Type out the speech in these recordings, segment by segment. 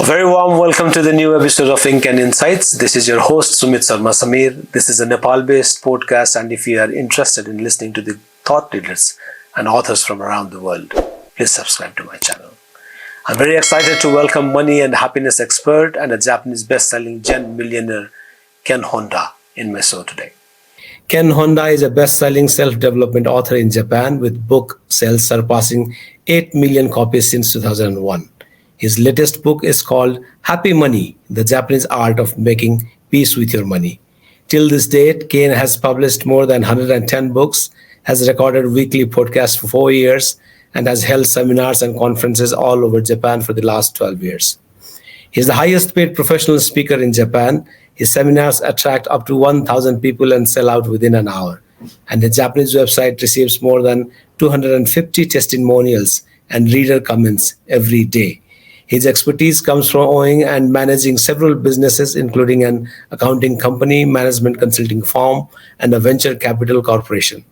very warm welcome to the new episode of Ink and Insights. This is your host Sumit Sarma Samir. This is a Nepal-based podcast, and if you are interested in listening to the thought leaders and authors from around the world, please subscribe to my channel. I'm very excited to welcome money and happiness expert and a Japanese best-selling millionaire, Ken Honda, in my show today. Ken Honda is a best-selling self-development author in Japan with book sales surpassing 8 million copies since 2001. His latest book is called Happy Money, The Japanese Art of Making Peace with Your Money. Till this date, Ken has published more than 110 books, has recorded weekly podcasts for 4 years, and has held seminars and conferences all over Japan for the last 12 years. He is the highest paid professional speaker in Japan. His seminars attract up to 1,000 people and sell out within an hour. And the Japanese website receives more than 250 testimonials and reader comments every day. His expertise comes from owning and managing several businesses, including an accounting company, management consulting firm, and a venture capital corporation.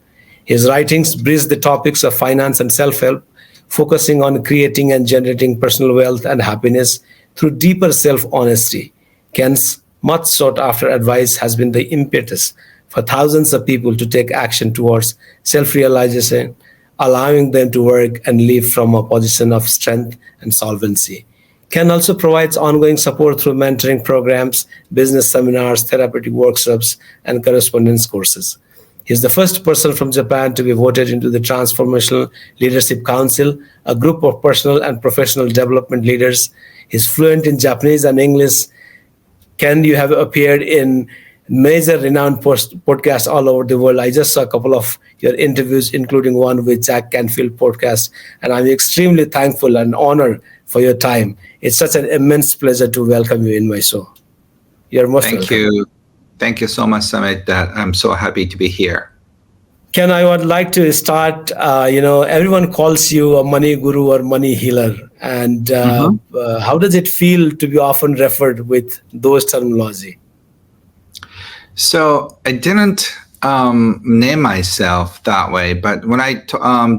His writings bridge the topics of finance and self-help, focusing on creating and generating personal wealth and happiness through deeper self-honesty. Ken's much sought-after advice has been the impetus for thousands of people to take action towards self-realization, allowing them to work and live from a position of strength and solvency. Ken also provides ongoing support through mentoring programs, business seminars, therapeutic workshops, and correspondence courses. He is the first person from Japan to be voted into the Transformational Leadership Council, a group of personal and professional development leaders. He's fluent in Japanese and English. Ken, you have appeared in major renowned podcasts all over the world. I just saw a couple of your interviews, including one with Jack Canfield podcast, and I'm extremely thankful and honored for your time. It's such an immense pleasure to welcome you in my show. You're most welcome. Thank you. Thank you so much, Sumit. I'm so happy to be here. Ken, I would like to start, everyone calls you a money guru or money healer. And how does it feel to be often referred with those terminology? So I didn't name myself that way, but when I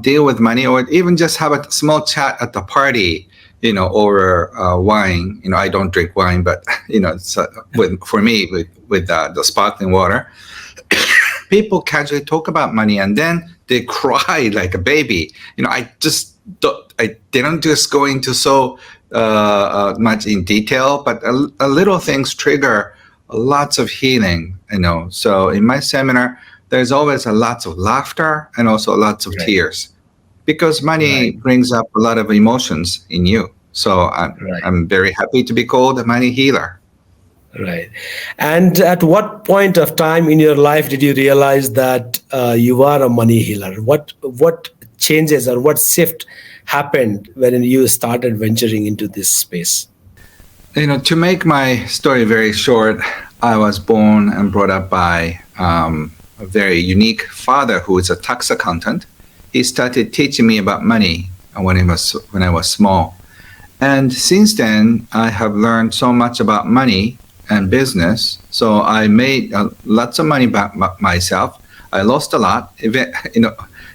deal with money or even just have a small chat at the party, over wine, I don't drink wine, but, for me, with the sparkling water, people casually talk about money and then they cry like a baby. I didn't just go into so much in detail, but a little things trigger lots of healing, So in my seminar, there's always lots of laughter and also lots of tears, because money brings up a lot of emotions in you. So I'm very happy to be called a money healer. Right. And at what point of time in your life did you realize that you are a money healer? What changes or what shift happened when you started venturing into this space? To make my story very short, I was born and brought up by a very unique father who is a tax accountant. He started teaching me about money when I was small. And since then, I have learned so much about money and business. So I made lots of money by myself. I lost a lot.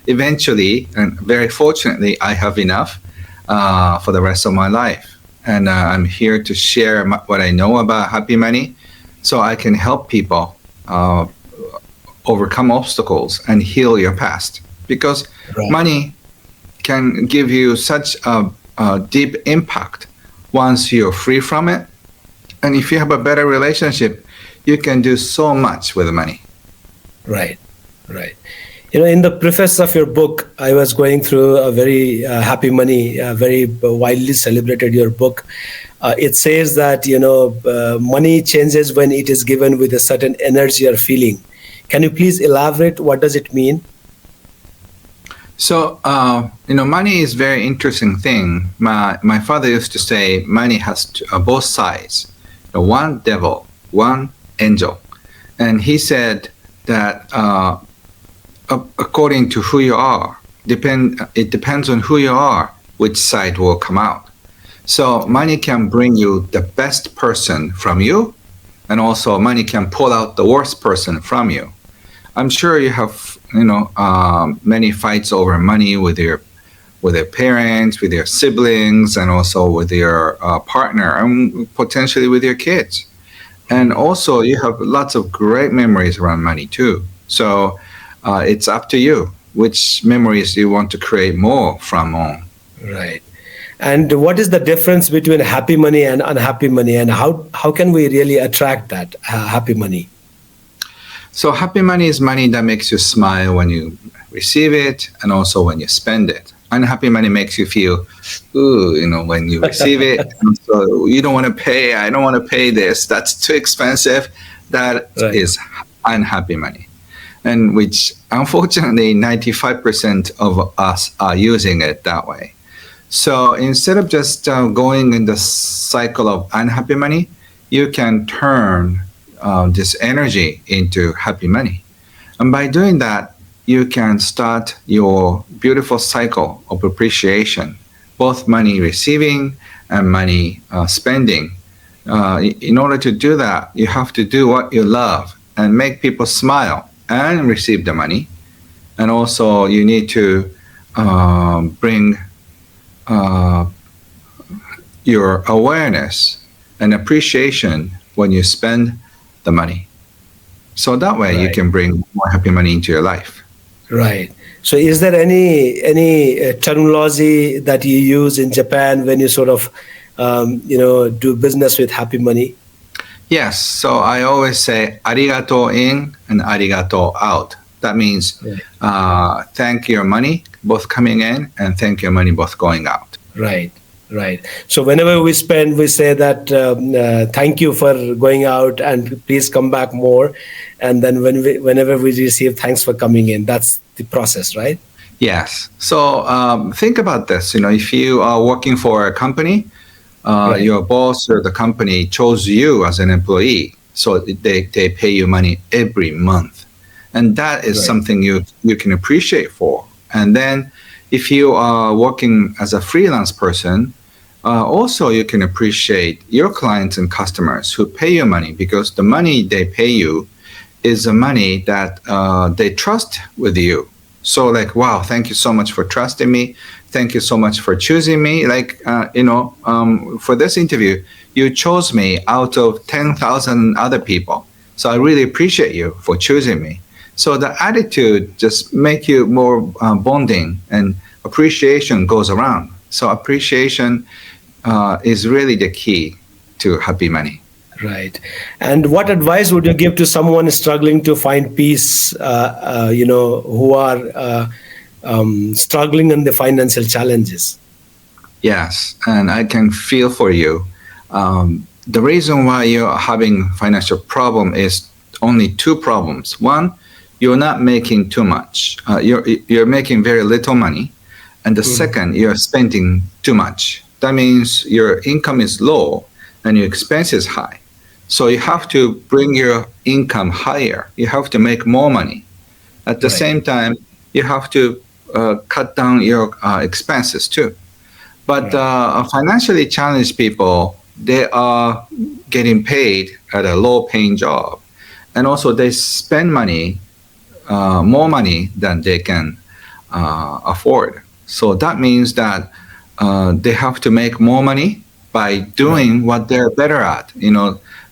Eventually, and very fortunately, I have enough for the rest of my life. And I'm here to share what I know about happy money, so I can help people overcome obstacles and heal your past. Because money can give you such a deep impact once you're free from it. And if you have a better relationship, you can do so much with money. Right. In the preface of your book, I was going through a very Happy Money, very widely celebrated your book. It says that, money changes when it is given with a certain energy or feeling. Can you please elaborate? What does it mean? So, money is a very interesting thing. My father used to say money has both sides, one devil, one angel. And he said that according to who you are, it depends on who you are, which side will come out. So money can bring you the best person from you, and also money can pull out the worst person from you. I'm sure you have, many fights over money with your with your parents, with your siblings, and also with your partner, and potentially with your kids. And also, you have lots of great memories around money too. So it's up to you which memories you want to create more from on. Right. And what is the difference between happy money and unhappy money, and how can we really attract that happy money? So happy money is money that makes you smile when you receive it and also when you spend it. Unhappy money makes you feel, ooh, when you receive it. So you don't want to pay. I don't want to pay this. That's too expensive. That Right. is unhappy money. And which unfortunately 95% of us are using it that way. So instead of just going in the cycle of unhappy money, you can turn this energy into happy money. And by doing that, you can start your beautiful cycle of appreciation, both money receiving and money spending. In order to do that, you have to do what you love and make people smile and receive the money. And also, you need to bring your awareness and appreciation when you spend the money. So that way you Right. can bring more happy money into your life. Right. So, is there any terminology that you use in Japan when you sort of do business with happy money? Yes, so I always say arigato in and arigato out. That means Right. thank your money both coming in and thank your money both going out. Right. Right. So whenever we spend, we say that thank you for going out and please come back more. And then whenever we receive, thanks for coming in. That's the process, right? Yes. So think about this. If you are working for a company, Right. your boss or the company chose you as an employee, so they pay you money every month, and that is Right. something you can appreciate for. And then if you are working as a freelance person, also you can appreciate your clients and customers who pay you money, because the money they pay you is the money that they trust with you. So like, wow, thank you so much for trusting me. Thank you so much for choosing me. Like, for this interview, you chose me out of 10,000 other people. So I really appreciate you for choosing me. So the attitude just make you more bonding, and appreciation goes around. So appreciation is really the key to happy money. Right. And what advice would you give to someone struggling to find peace, who are struggling in the financial challenges? Yes, and I can feel for you. The reason why you're having financial problem is only two problems. One, you're not making too much. You're making very little money, and the second, you're spending too much. That means your income is low and your expense is high. So you have to bring your income higher. You have to make more money. At the Right. same time, you have to cut down your expenses too. But financially challenged people, they are getting paid at a low-paying job, and also they spend money, more money than they can afford. So that means that they have to make more money by doing what they're better at.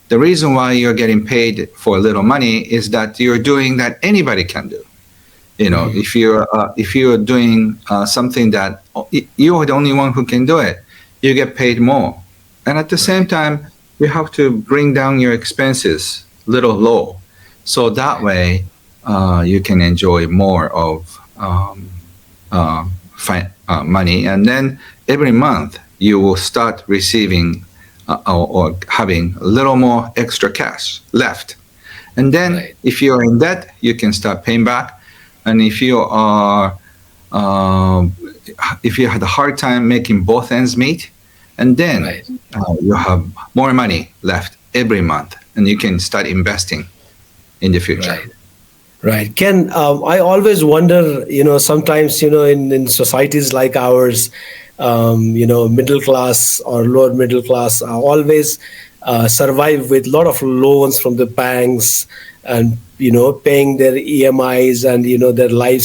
The reason why you're getting paid for little money is that you're doing that anybody can do. If you're doing something that you're the only one who can do it, you get paid more. And at the same time, you have to bring down your expenses little low, so that way you can enjoy more of money. And then every month you will start receiving or having a little more extra cash left. And then Right. if you're in debt, you can start paying back. And if you had a hard time making both ends meet, and then Right. You have more money left every month, and you can start investing in the future. Right. Right. Ken, I always wonder, sometimes, in societies like ours, middle class or lower middle class always survive with a lot of loans from the banks, and paying their EMIs and, their life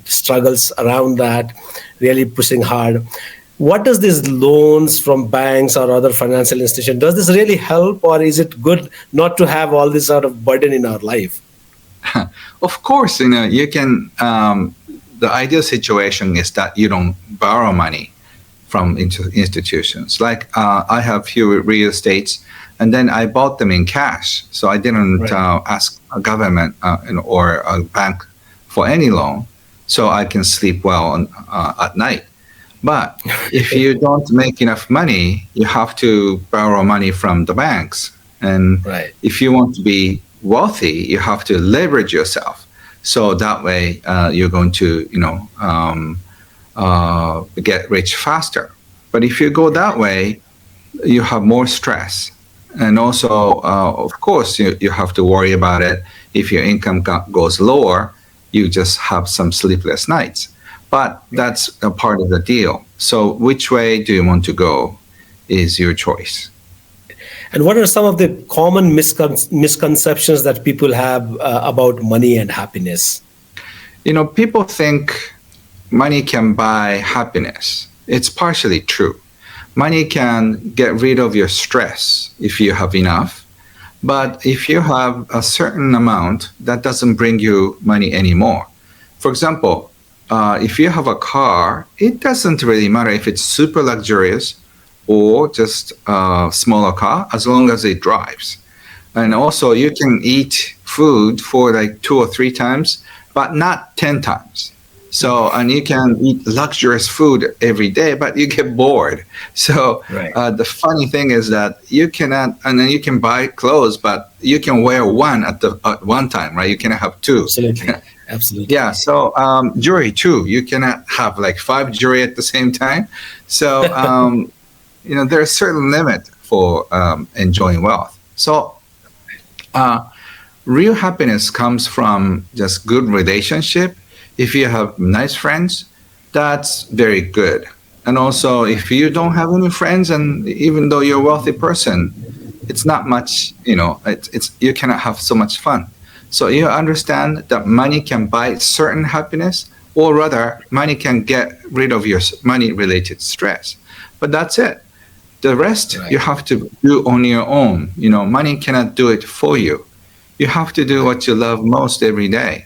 struggles around that, really pushing hard. What does these loans from banks or other financial institutions, does this really help, or is it good not to have all this sort of burden in our life? Of course, you can. The ideal situation is that you don't borrow money from institutions. Like I have few real estates, and then I bought them in cash, so I didn't ask a government or a bank for any loan, so I can sleep well at night. But if you don't make enough money, you have to borrow money from the banks. And if you want to be wealthy, you have to leverage yourself. So that way, you're going to, get rich faster. But if you go that way, you have more stress. And also, of course, you have to worry about it. If your income goes lower, you just have some sleepless nights. But that's a part of the deal. So which way do you want to go is your choice. And what are some of the common misconceptions that people have about money and happiness? People think money can buy happiness. It's partially true. Money can get rid of your stress if you have enough. But if you have a certain amount, that doesn't bring you money anymore. For example, if you have a car, it doesn't really matter if it's super luxurious or just a smaller car, as long as it drives. And also, you can eat food for like 2 or 3 times, but not 10 times. So, and you can eat luxurious food every day, but you get bored. So the funny thing is that you cannot, and then you can buy clothes, but you can wear one at one time, right? You cannot have 2. Absolutely. Yeah. So jewelry too. You cannot have like 5 jewelry at the same time. So there's a certain limit for enjoying wealth. So real happiness comes from just good relationship. If you have nice friends, that's very good. And also, if you don't have any friends, and even though you're a wealthy person, it's not much. It's you cannot have so much fun. So you understand that money can buy certain happiness, or rather, money can get rid of your money-related stress. But that's it. The rest you have to do on your own. Money cannot do it for you. You have to do what you love most every day.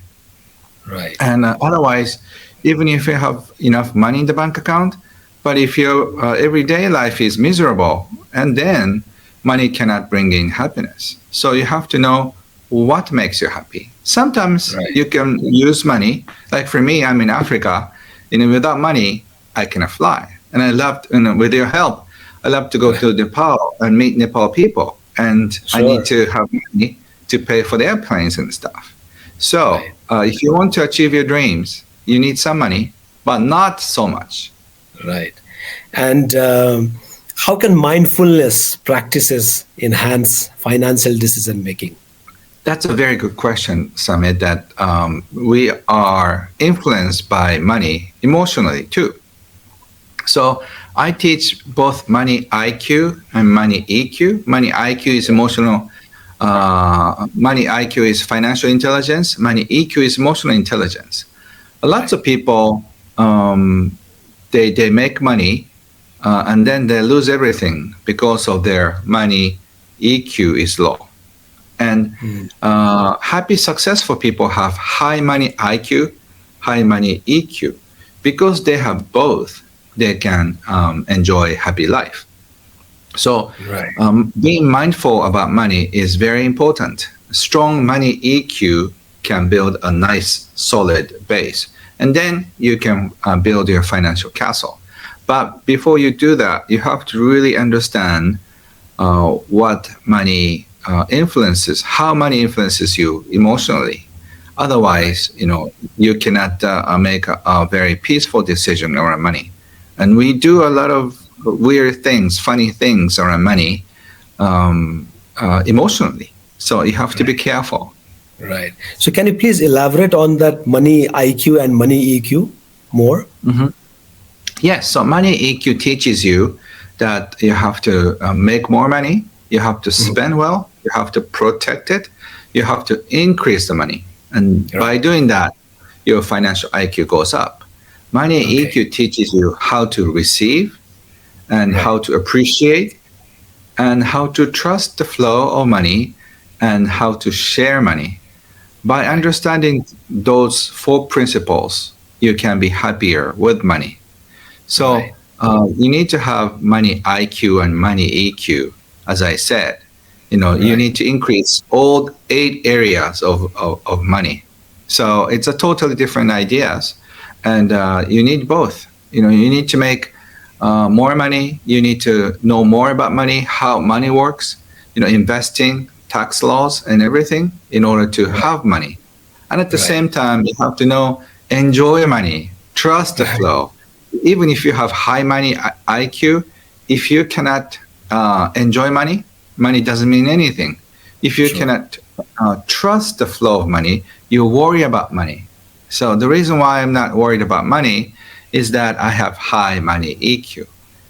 Right. And otherwise, even if you have enough money in the bank account, but if your everyday life is miserable, and then money cannot bring in happiness. So you have to know what makes you happy. Sometimes you can use money. Like for me, I'm in Africa. Without money, I cannot fly. And I love, with your help, I love to go to Nepal and meet Nepal people. And I need to have money to pay for the airplanes and stuff. So if you want to achieve your dreams, you need some money, but not so much. Right. And how can mindfulness practices enhance financial decision making? That's a very good question, Samit, that we are influenced by money emotionally too. So I teach both money IQ and money EQ. Money IQ is emotional. Money IQ is financial intelligence. Money EQ is emotional intelligence. Lots of people, they make money and then they lose everything because of their money EQ is low. And happy, successful people have high money IQ, high money EQ. Because they have both, they can enjoy happy life. So being mindful about money is very important. Strong money EQ can build a nice, solid base. And then you can build your financial castle. But before you do that, you have to really understand what money influences, how money influences you emotionally. Otherwise, you cannot make a very peaceful decision around money. And we do a lot of weird things, funny things around money emotionally. So you have to be careful. Right. So can you please elaborate on that money IQ and money EQ more? Mm-hmm. Yes. So money EQ teaches you that you have to make more money, you have to spend well, You have to protect it. You have to increase the money. And by doing that, your financial IQ goes up. Money EQ teaches you how to receive and how to appreciate and how to trust the flow of money and how to share money. By understanding those 4 principles, you can be happier with money. So you need to have money IQ and money EQ, as I said. You need to increase all 8 areas of money. So it's a totally different ideas, and you need both. You need to make more money. You need to know more about money, how money works. Investing, tax laws, and everything in order to have money. And at the same time, you have to enjoy money, trust the flow. Even if you have high money IQ, if you cannot enjoy money, money doesn't mean anything. If you cannot trust the flow of money, you worry about money. So the reason why I'm not worried about money is that I have high money EQ.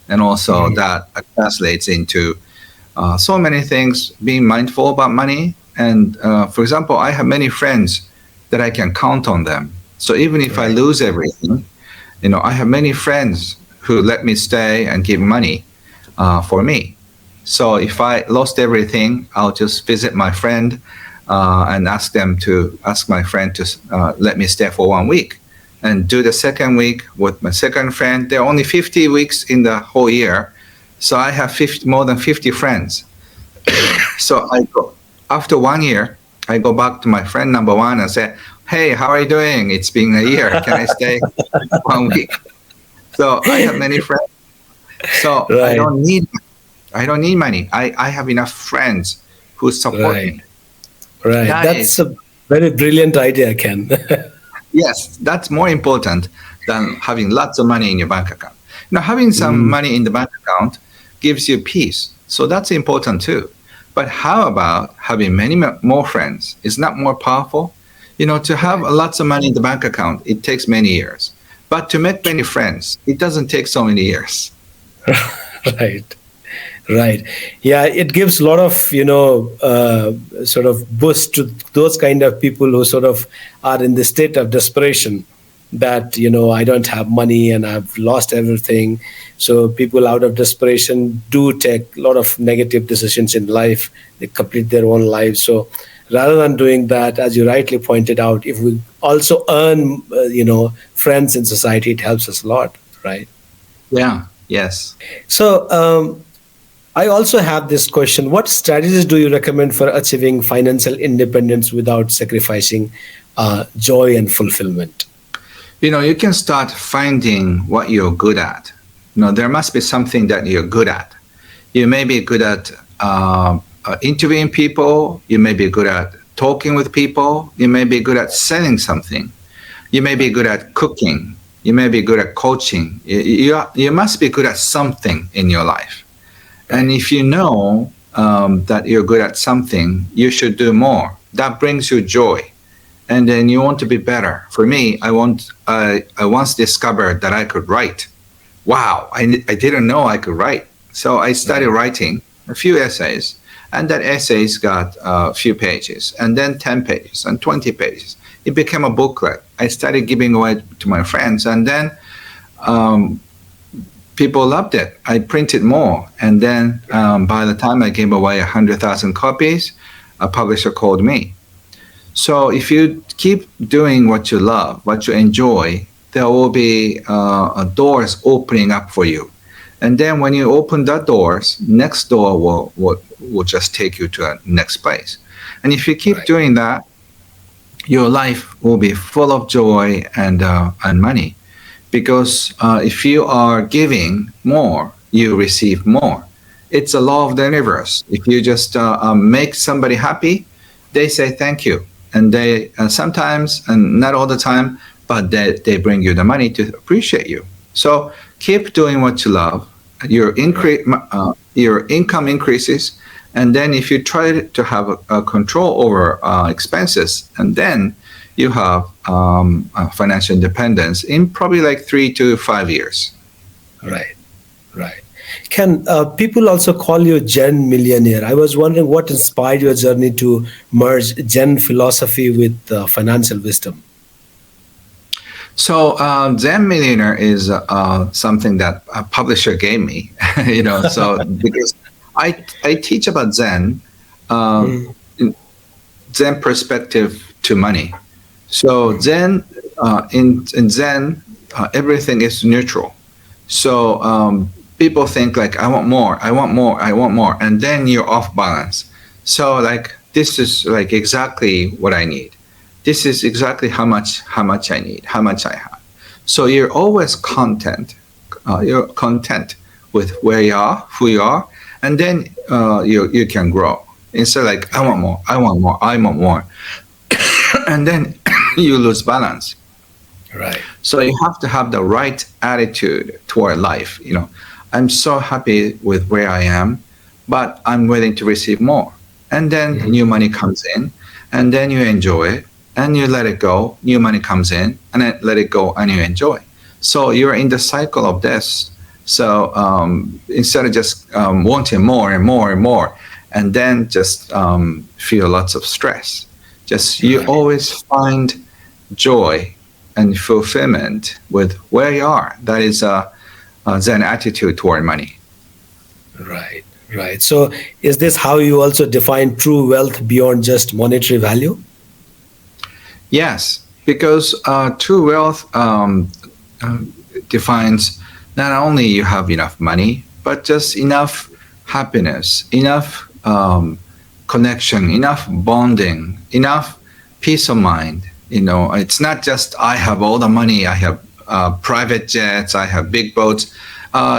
And also that translates into so many things, being mindful about money. And for example, I have many friends that I can count on them. So even if I lose everything, I have many friends who let me stay and give money for me. So if I lost everything, I'll just visit my friend and ask my friend to let me stay for 1 week, and do the second week with my second friend. There are only 50 weeks in the whole year, so I have more than 50 friends. So after 1 year, I go back to my friend number 1 and say, "Hey, how are you doing? It's been a year. Can I stay 1 week?" So I have many friends. So I don't need money. I have enough friends who support me. Right. That's a very brilliant idea, Ken. Yes, that's more important than having lots of money in your bank account. Having some money in the bank account gives you peace. So that's important too. But how about having many more friends? Is not more powerful? To have lots of money in the bank account, it takes many years. But to make many friends, it doesn't take so many years. Right. Yeah, it gives a lot of, sort of boost to those kind of people who sort of are in the state of desperation that, I don't have money and I've lost everything. So people out of desperation do take a lot of negative decisions in life. They complete their own lives. So rather than doing that, as you rightly pointed out, if we also earn, friends in society, it helps us a lot, right? Yeah. Yes. So I also have this question. What strategies do you recommend for achieving financial independence without sacrificing joy and fulfillment? You can start finding what you're good at. There must be something that you're good at. You may be good at interviewing people. You may be good at talking with people. You may be good at selling something. You may be good at cooking. You may be good at coaching. You must be good at something in your life. And if you know that you're good at something, you should do more. That brings you joy. And then you want to be better. For me, I once discovered that I could write. Wow, I didn't know I could write. So I started writing a few essays, and that essays got a few pages, and then 10 pages and 20 pages. It became a booklet. I started giving away to my friends, and then people loved it. I printed more, and then by the time I gave away 100,000 copies, a publisher called me. So if you keep doing what you love, what you enjoy, there will be doors opening up for you. And then when you open that doors, next door will just take you to a next place. And if you keep doing that, your life will be full of joy and money. Because if you are giving more, you receive more. It's a law of the universe. If you just make somebody happy, they say thank you. And they sometimes, and not all the time, but they bring you the money to appreciate you. So keep doing what you love. Your income increases. And then if you try to have a control over expenses, and then you have financial independence in probably like 3 to 5 years. Right. Ken, people also call you Zen millionaire. I was wondering what inspired your journey to merge Zen philosophy with financial wisdom. So Zen Millionaire is something that a publisher gave me, so because I teach about Zen, uh, Mm, Zen perspective to money. So Zen, in Zen, everything is neutral. So people think like, I want more, I want more, I want more, and then you're off balance. So like this is like exactly what I need. This is exactly how much I need, how much I have. So you're always content. You're content with where you are, who you are, and then you can grow. Instead, like I want more, I want more, I want more, and then you lose balance. right. So you have to have the right attitude toward life. I'm so happy with where I am, but I'm willing to receive more. And then Mhm. new money comes in, and then you enjoy it, and you let it go. New money comes in, and then let it go, and you enjoy. So you're in the cycle of this. So instead of just wanting more and more and more, and then just feel lots of stress, just you Right. always find joy and fulfillment with where you are. That is a Zen attitude toward money. Right. Right. So, is this how you also define true wealth beyond just monetary value? Yes, because true wealth defines not only you have enough money, but just enough happiness, enough connection, enough bonding, enough peace of mind. It's not just I have all the money, I have private jets, I have big boats.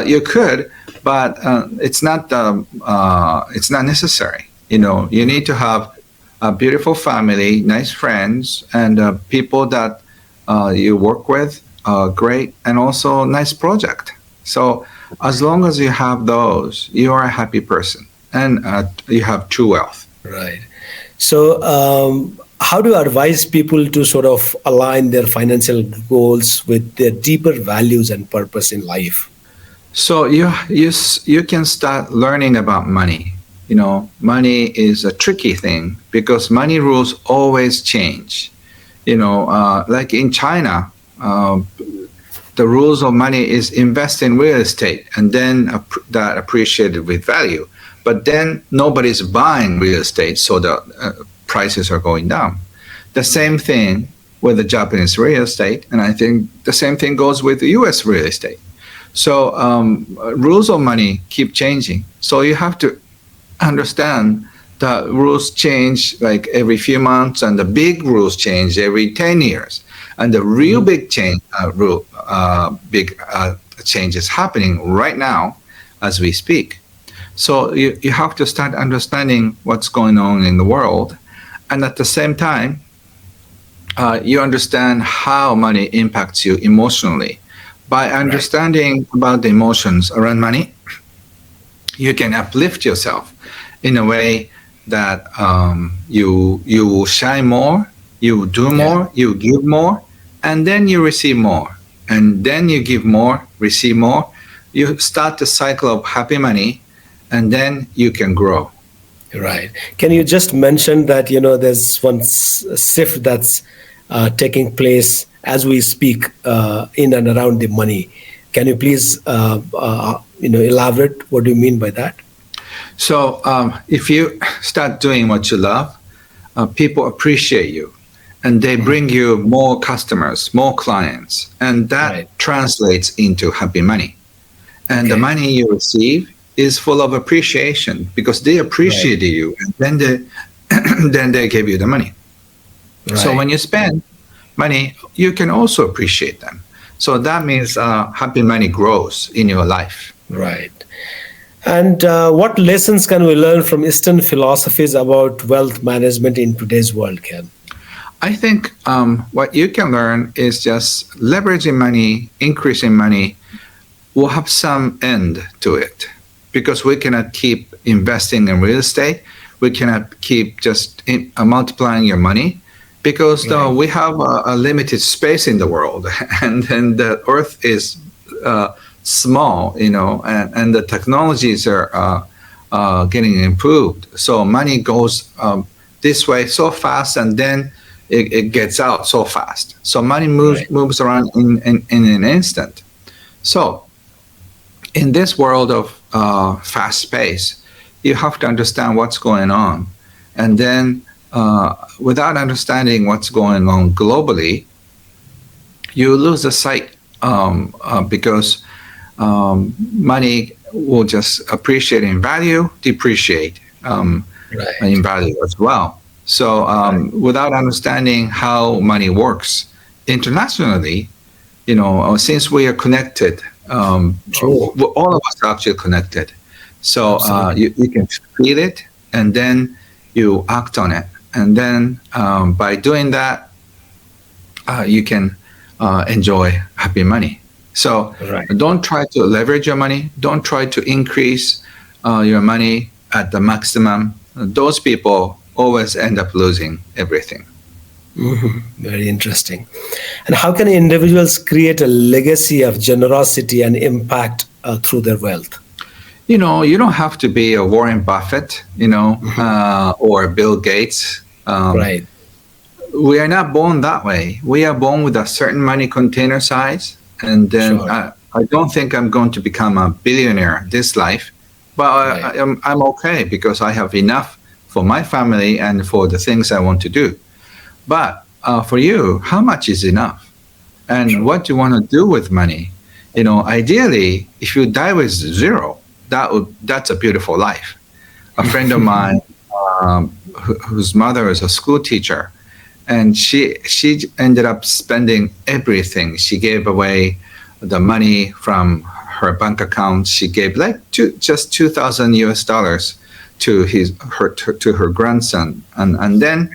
You could, but it's not necessary. You need to have a beautiful family, nice friends, and people that you work with, great, and also nice project. So as long as you have those, you are a happy person, and you have true wealth. Right. So, how do you advise people to sort of align their financial goals with their deeper values and purpose in life? So you can start learning about money. Money is a tricky thing because money rules always change. Like in China, the rules of money is invest in real estate and then that appreciated with value. But then nobody's buying real estate, so the prices are going down. The same thing with the Japanese real estate, and I think the same thing goes with the U.S. real estate. So rules of money keep changing. So you have to understand that rules change like every few months, and the big rules change every 10 years. And the real big change is happening right now as we speak. So you have to start understanding what's going on in the world. And at the same time, you understand how money impacts you emotionally. By understanding about the emotions around money, you can uplift yourself in a way that you shine more, you do more, you give more, and then you receive more. And then you give more, receive more. You start the cycle of happy money, and then you can grow. Right. Can you just mention that, there's one shift that's taking place as we speak in and around the money? Can you please, elaborate? What do you mean by that? So if you start doing what you love, people appreciate you, and they bring you more customers, more clients, and that Right. translates into happy money. And the Okay. money you receive is full of appreciation because they Right. appreciate you, and then they then they give you the money. So Right. when you spend money, you can also appreciate them. So that means happy money grows in your life. Right. And what lessons can we learn from Eastern philosophies about wealth management in today's world, Ken? I think what you can learn is just leveraging money, increasing money will have some end to it because we cannot keep investing in real estate. We cannot keep just multiplying your money because Right. we have a limited space in the world and then the earth is small, and the technologies are getting improved. So money goes this way so fast, and then it gets out so fast. So money moves around in an instant. So in this world of fast pace, you have to understand what's going on. And then without understanding what's going on globally, you lose the sight because money will just appreciate in value, depreciate in value as well. So without understanding how money works internationally, since we are connected, all of us are actually connected. So you can feel it, and then you act on it. And then by doing that, you can enjoy happy money. So don't try to leverage your money. Don't try to increase your money at the maximum. Those people always end up losing everything. Mm-hmm. Very interesting. And how can individuals create a legacy of generosity and impact through their wealth? You don't have to be a Warren Buffett, or Bill Gates. We are not born that way. We are born with a certain money container size. And then I don't think I'm going to become a billionaire this life, but I'm okay because I have enough for my family and for the things I want to do. But for you, how much is enough? And what do you want to do with money? Ideally, if you die with zero, that's a beautiful life. A friend of mine, whose mother is a school teacher, and she ended up spending everything. She gave away the money from her bank account. She gave just $2,000 to her grandson, and then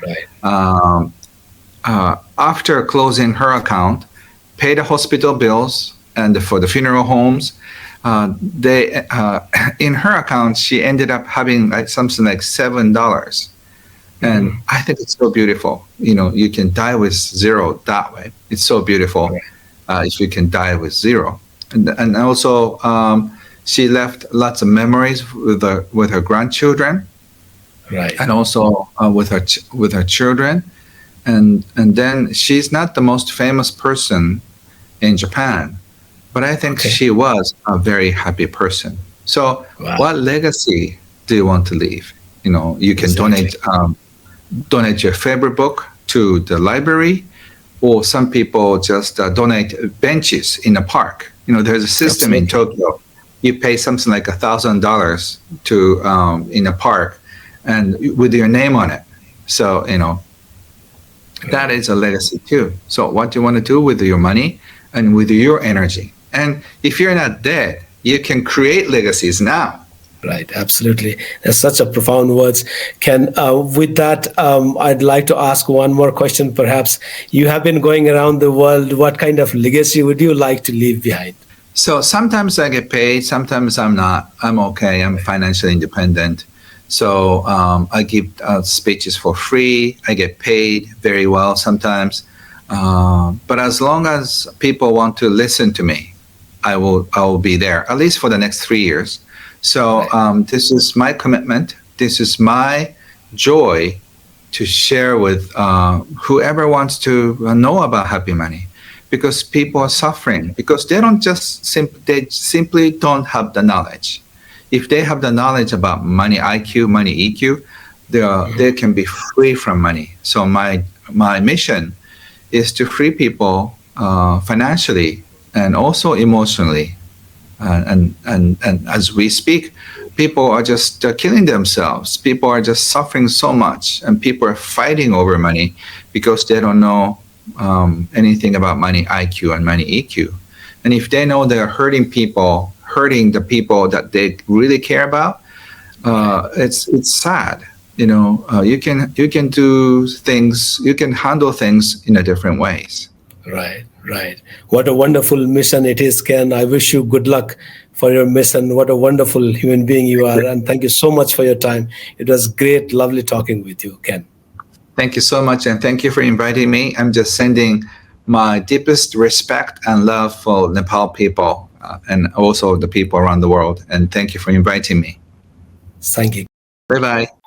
after closing her account, paid the hospital bills and for the funeral homes. They in her account she ended up having something like $7. And I think it's so beautiful. You can die with zero that way. It's so beautiful if you can die with zero. And also, she left lots of memories with her grandchildren, and also with her children. And then she's not the most famous person in Japan, but I think she was a very happy person. So, what legacy do you want to leave? You can donate your favorite book to the library, or some people just donate benches in a park. There's a system in Tokyo. You pay something like $1,000 to in a park, and with your name on it. So that is a legacy too. So what do you want to do with your money and with your energy? And if you're not dead, you can create legacies now. Right, absolutely. That's such a profound words. Ken, with that, I'd like to ask one more question. Perhaps you have been going around the world. What kind of legacy would you like to leave behind? So sometimes I get paid, sometimes I'm not. I'm okay. I'm financially independent. So I give speeches for free. I get paid very well sometimes. But as long as people want to listen to me, I will be there, at least for the next 3 years. So this is my commitment. This is my joy to share with whoever wants to know about happy money, because people are suffering because they don't they simply don't have the knowledge. If they have the knowledge about money IQ, money EQ, they can be free from money. So my mission is to free people financially and also emotionally. And as we speak, people are just killing themselves. People are just suffering so much, and people are fighting over money because they don't know anything about money IQ and money EQ. And if they know they're hurting the people that they really care about, it's sad. You can do things, you can handle things in a different ways. Right. What a wonderful mission it is, Ken. I wish you good luck for your mission. What a wonderful human being you are. And thank you so much for your time. It was great, lovely talking with you, Ken. Thank you so much. And thank you for inviting me. I'm just sending my deepest respect and love for Nepal people. and also the people around the world. And thank you for inviting me. Thank you. Bye bye.